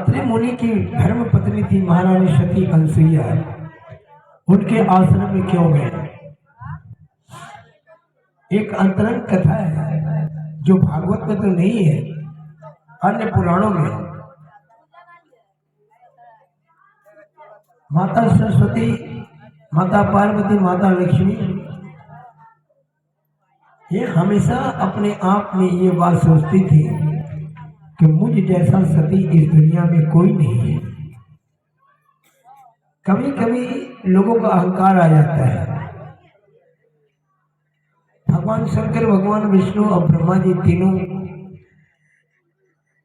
अत्रि मुनि की धर्म पत्नी थी महारानी सती अनसुईया, उनके आश्रम में क्यों गए? एक अंतरंग कथा है जो भागवत में तो नहीं है, अन्य पुराणों में है। माता सरस्वती, माता पार्वती, माता लक्ष्मी ये हमेशा अपने आप में ये बात सोचती थी कि मुझ जैसा सती इस दुनिया में कोई नहीं है। कभी कभी लोगों का अहंकार आ जाता है। भगवान शंकर, भगवान विष्णु और ब्रह्मा जी तीनों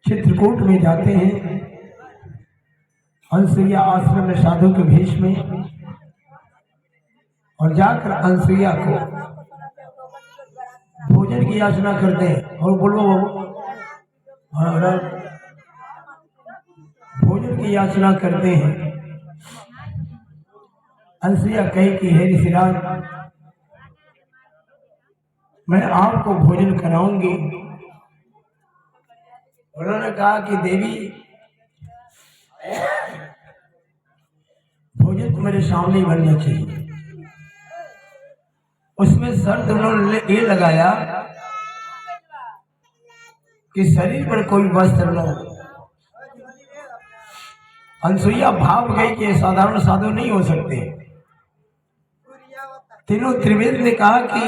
चित्रकूट में जाते हैं। अनसुईया आश्रम में साधु के भेष में, और जाकर अनसुईया को भोजन की याचना करते हैं। और बोलो भोजन की याचना करते हैं। अनसुईया कहे कि हे ऋषिराज, मैं आपको भोजन कराऊंगी। उन्होंने कहा कि देवी, भोजन तो मेरे सामने ही बनना चाहिए। उसमें शर्त उन्होंने ये लगाया कि शरीर पर कोई वस्त्र न हो। अनसुईया भाव गई कि साधारण साधु नहीं हो सकते। तीनों त्रिवेद ने कहा कि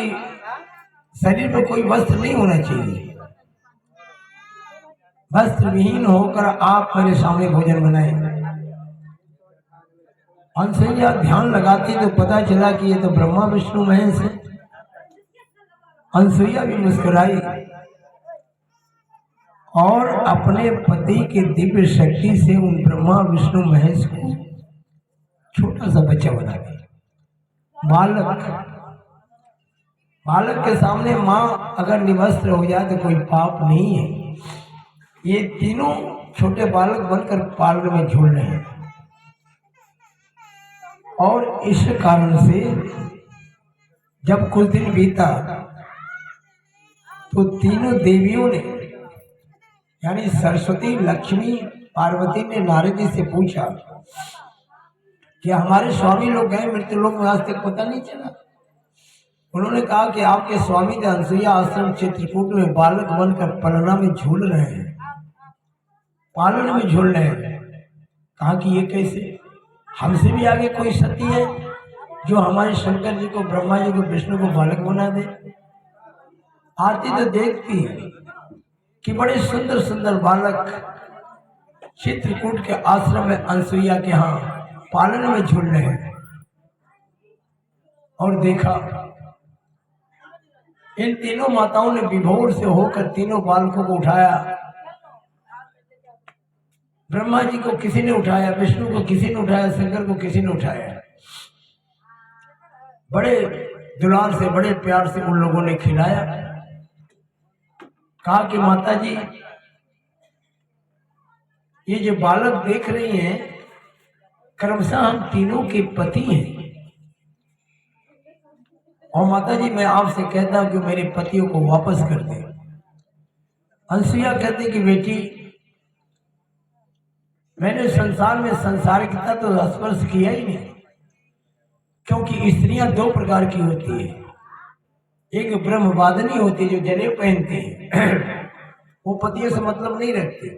शरीर पर कोई वस्त्र नहीं होना चाहिए, वस्त्र विहीन होकर आप मेरे सामने भोजन बनाए। अनसुईया ध्यान लगाती तो पता चला कि ये तो ब्रह्मा विष्णु महेश है। अनसुईया भी मुस्कुराई और अपने पति के दिव्य शक्ति से उन ब्रह्मा विष्णु महेश को छोटा सा बच्चा बना दिया। बालक के सामने माँ अगर निवस्त्र हो जाए तो कोई पाप नहीं है। ये तीनों छोटे बालक बनकर पालन में झूल रहे हैं। और इस कारण से जब कुछ दिन बीता तो तीनों देवियों ने, यानी सरस्वती, लक्ष्मी, पार्वती ने नारद जी से पूछा कि हमारे स्वामी लोग गए मृत्यु लोक में, आज तक पता नहीं चला। उन्होंने कहा कि आपके स्वामी थे अनसुईया आश्रम चित्रकूट में बालक बनकर पलना में झूल रहे हैं, पालन में झूल रहे हैं। कहा कि ये कैसे? हमसे भी आगे कोई सती है जो हमारे शंकर जी को, ब्रह्मा जी को, विष्णु को बालक बना दे? आती तो देखती है कि बड़े सुंदर सुंदर बालक चित्रकूट के आश्रम में अनसुईया के यहाँ पालन में झूल रहे हैं। और देखा इन तीनों माताओं ने विभोर से होकर तीनों बालकों को उठाया। ब्रह्मा जी को किसी ने उठाया, विष्णु को किसी ने उठाया, शंकर को किसी ने उठाया। बड़े दुलार से, बड़े प्यार से उन लोगों ने खिलाया। कहा कि माता जी, ये जो बालक देख रही हैं क्रमशः हम तीनों के पति हैं। और माता जी, मैं आपसे कहता हूं कि मेरे पतियों को वापस कर दे। अनसुईया कहती कि बेटी, मैंने संसार में संसारिकता तो स्पर्श किया ही नहीं, क्योंकि स्त्रियां दो प्रकार की होती है। एक ब्रह्मवादिनी होती है जो जनेऊ पहनती है, वो पतियों से मतलब नहीं रखती।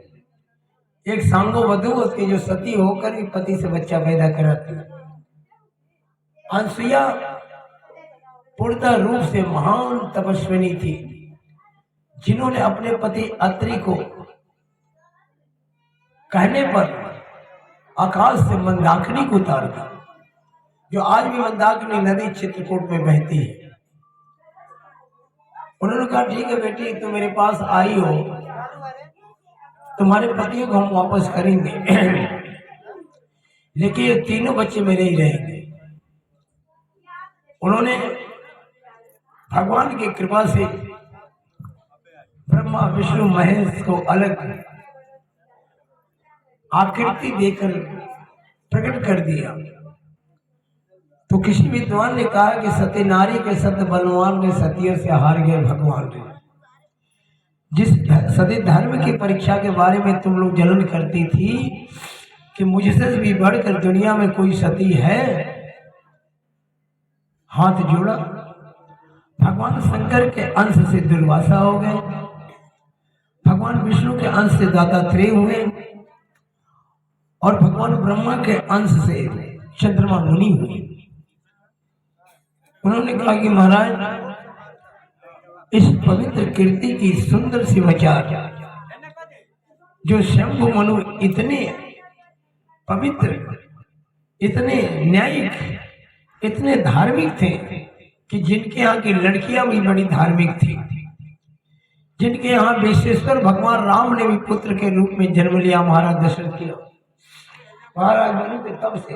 एक सांगोवधू होती है जो सती होकर भी पति से बच्चा पैदा कराती है। अनसुईया पूर्णतः रूप से महान तपस्विनी थी, जिन्होंने अपने पति अत्रि को कहने पर आकाश से मंदाकिनी को उतार दिया, जो आज भी मंदाकिनी नदी चित्रकूट में बहती है। उन्होंने कहा ठीक है बेटी, तुम मेरे पास आई हो, तुम्हारे पतियों को हम वापस करेंगे, लेकिन ये तीनों बच्चे मेरे ही रहेंगे। उन्होंने भगवान की कृपा से ब्रह्मा विष्णु महेश को अलग आकृति देकर प्रकट कर दिया। तो किसी विद्वान ने कहा कि सती नारी के सत बलवान ने सतियों से हार गए भगवान। जिस सती धर्म की परीक्षा के बारे में तुम लोग जलन करती थी कि मुझसे भी बढ़कर दुनिया में कोई सती है, हाथ जोड़ा। भगवान शंकर के अंश से दुर्वासा हो गए, भगवान विष्णु के अंश से दत्तात्रेय हुए और भगवान ब्रह्मा के अंश से चंद्रमा मुनि हुए। उन्होंने कहा कि महाराज इस पवित्र कीर्ति की सुंदर सी विचार जो शंभु मनु इतने पवित्र, इतने न्यायिक, इतने धार्मिक थे कि जिनके यहाँ की लड़कियां भी बड़ी धार्मिक थी, जिनके यहाँ विश्वेश्वर भगवान राम ने भी पुत्र के रूप में जन्म लिया, महाराज दशरथ किया। महाराज मनु के तब से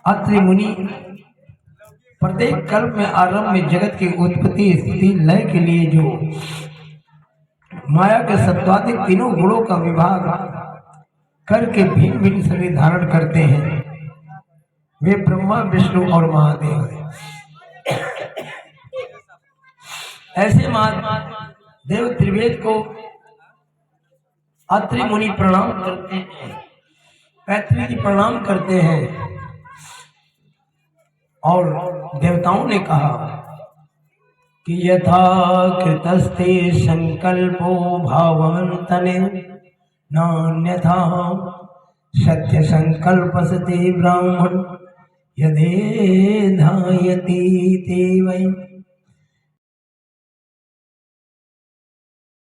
अत्रि मुनि प्रत्येक कल्प में आरंभ में जगत की उत्पत्ति स्थिति लय के लिए जो माया के सत्वाधिक तीनों गुणों का विभाग करके भिन्न भिन्न शरीर धारण करते हैं, वे ब्रह्मा विष्णु और महादेव हैं। ऐसे महादेव त्रिवेद को अत्रि मुनि प्रणाम करते हैं, पैतृ जी प्रणाम करते हैं। और देवताओं ने कहा कि यथा कृतस्ते संकल्पो भाववन्तने नान्यथा सत्य संकल्पस्ते ब्राह्मण यदे धायति ते वै।